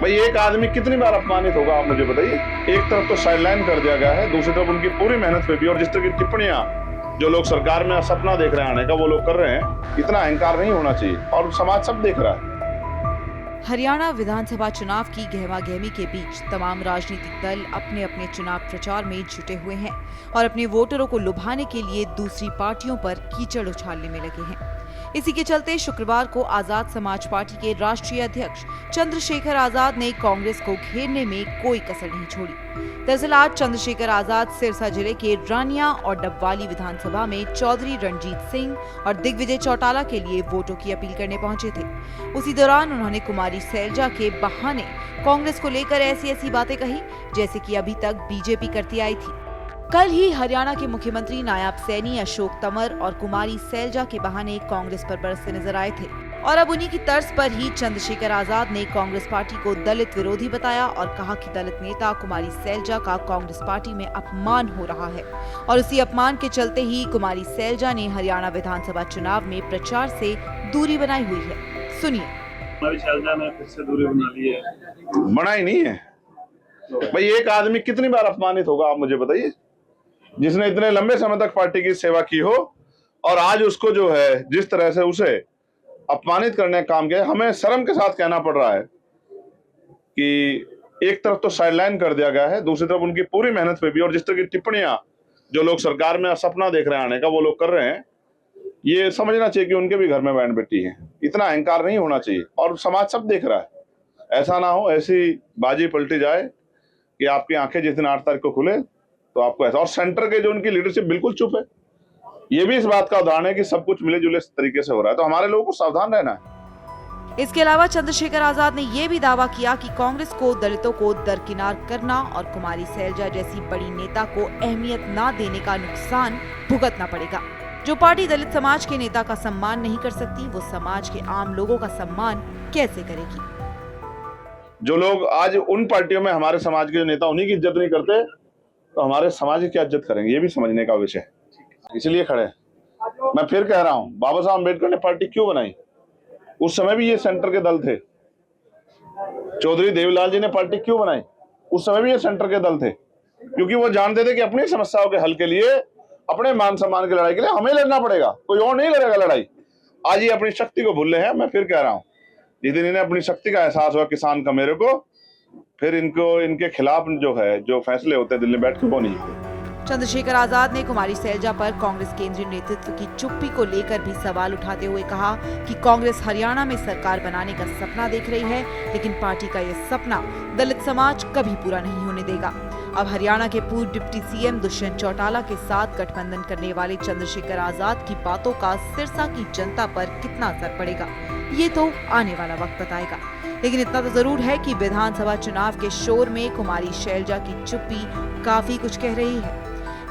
भाई एक आदमी कितनी बार अपमानित होगा, आप मुझे बताइए। एक तरफ तो साइडलाइन कर दिया गया है, दूसरी तरफ उनकी पूरी मेहनत पे भी, और जिस तरह की टिप्पणियां जो लोग सरकार में सपना देख रहे हैं आने का, वो लोग कर रहे हैं। इतना अहंकार नहीं होना चाहिए, और समाज सब देख रहा है। हरियाणा विधानसभा चुनाव की गहमागहमी के बीच तमाम राजनीतिक दल अपने अपने चुनाव प्रचार में जुटे हुए हैं और अपने वोटरों को लुभाने के लिए दूसरी पार्टियों पर कीचड़ उछालने में लगे हैं। इसी के चलते शुक्रवार को आजाद समाज पार्टी के राष्ट्रीय अध्यक्ष चंद्रशेखर आजाद ने कांग्रेस को घेरने में कोई कसर नहीं छोड़ी। दरअसल आज चंद्रशेखर आजाद सिरसा जिले के रानिया और डबवाली विधानसभा में चौधरी रणजीत सिंह और दिग्विजय चौटाला के लिए वोटों की अपील करने पहुंचे थे। उसी दौरान उन्होंने कुमारी सैलजा के बहाने कांग्रेस को लेकर ऐसी बातें कही जैसे कि अभी तक बीजेपी करती आई थी। कल ही हरियाणा के मुख्यमंत्री नायब सैनी अशोक तंवर और कुमारी सैलजा के बहाने कांग्रेस पर बरसते नजर आए थे, और अब उन्हीं की तर्ज पर ही चंद्रशेखर आजाद ने कांग्रेस पार्टी को दलित विरोधी बताया और कहा कि दलित नेता कुमारी सैलजा का कांग्रेस पार्टी में अपमान हो रहा है, और उसी अपमान के चलते ही कुमारी सैलजा ने हरियाणा विधानसभा चुनाव में प्रचार से दूरी बनाई हुई है। सुनिए। कुमारी सैलजा ने फिर से दूरी बना ली है। बनाई नहीं है भाई। एक आदमी कितनी बार अपमानित होगा, आप मुझे बताइए, जिसने इतने लंबे समय तक पार्टी की सेवा की हो, और आज उसको जो है जिस तरह से उसे अपमानित करने का काम किया। हमें शर्म के साथ कहना पड़ रहा है कि एक तरफ तो साइडलाइन कर दिया गया है, दूसरी तरफ उनकी पूरी मेहनत पे भी, और जिस तरह की टिप्पणियां जो लोग सरकार में सपना देख रहे हैं आने का, वो लोग कर रहे हैं। ये समझना चाहिए कि उनके भी घर में बहन बेटी है। इतना अहंकार नहीं होना चाहिए, और समाज सब देख रहा है। ऐसा ना हो ऐसी बाजी पलटी जाए कि आपकी आंखें जिस दिन 8 तारीख को खुले तो आपको ऐसा। और सेंटर के जो उनकी लीडरशिप बिल्कुल चुप है। ये भी इस बात का उदाहरण है कि सब कुछ मिले जुले तरीके से हो रहा है, तो हमारे लोगों को सावधान रहना है। इसके अलावा चंद्रशेखर आजाद ने यह भी दावा किया कि कांग्रेस को दलितों को दरकिनार करना और कुमारी सैलजा जैसी बड़ी नेता को अहमियत न देने का नुकसान भुगतना पड़ेगा। जो पार्टी दलित समाज के नेता का सम्मान नहीं कर सकती, वो समाज के आम लोगों का सम्मान कैसे करेगी। जो लोग आज उन पार्टियों में हमारे समाज के नेता उन्हीं की इज्जत नहीं करते, तो हमारे समाज की क्या इज्जत करेंगे, ये भी समझने का विषय है। इसलिए खड़े मैं फिर कह रहा हूं, बाबा साहब अम्बेडकर ने पार्टी क्यों बनाई? उस समय भी ये सेंटर के दल थे। चौधरी देवीलाल जी ने पार्टी क्यों बनाई? उस समय भी ये सेंटर के दल थे, क्योंकि वो जानते थे कि अपनी समस्याओं के हल के लिए, अपने मान सम्मान की लड़ाई के लिए हमें लड़ना पड़ेगा, कोई और नहीं लड़ेगा लड़ाई। आज ये अपनी शक्ति को भूले हैं। मैं फिर कह रहा हूं, जिस दिन इन्हें अपनी शक्ति का एहसास हुआ किसान का मेरे को, फिर इनको इनके खिलाफ जो फैसले होते हैं दिल्ली बैठ के वो नहीं होते। चंद्रशेखर आजाद ने कुमारी सैलजा पर कांग्रेस केंद्रीय नेतृत्व की चुप्पी को लेकर भी सवाल उठाते हुए कहा कि कांग्रेस हरियाणा में सरकार बनाने का सपना देख रही है, लेकिन पार्टी का यह सपना दलित समाज कभी पूरा नहीं होने देगा। अब हरियाणा के पूर्व डिप्टी सीएम दुष्यंत चौटाला के साथ गठबंधन करने वाले चंद्रशेखर आजाद की बातों का सिरसा की जनता पर कितना असर पड़ेगा, ये तो आने वाला वक्त बताएगा। लेकिन इतना तो जरूर है कि विधानसभा चुनाव के शोर में कुमारी सैलजा की चुप्पी काफी कुछ कह रही है।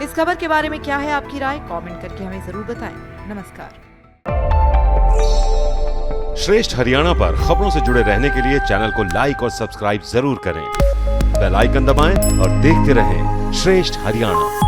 इस खबर के बारे में क्या है आपकी राय? कमेंट करके हमें जरूर बताएं। नमस्कार। श्रेष्ठ हरियाणा पर खबरों से जुड़े रहने के लिए चैनल को लाइक और सब्सक्राइब जरूर करें। बेल आइकन दबाएं और देखते रहें श्रेष्ठ हरियाणा।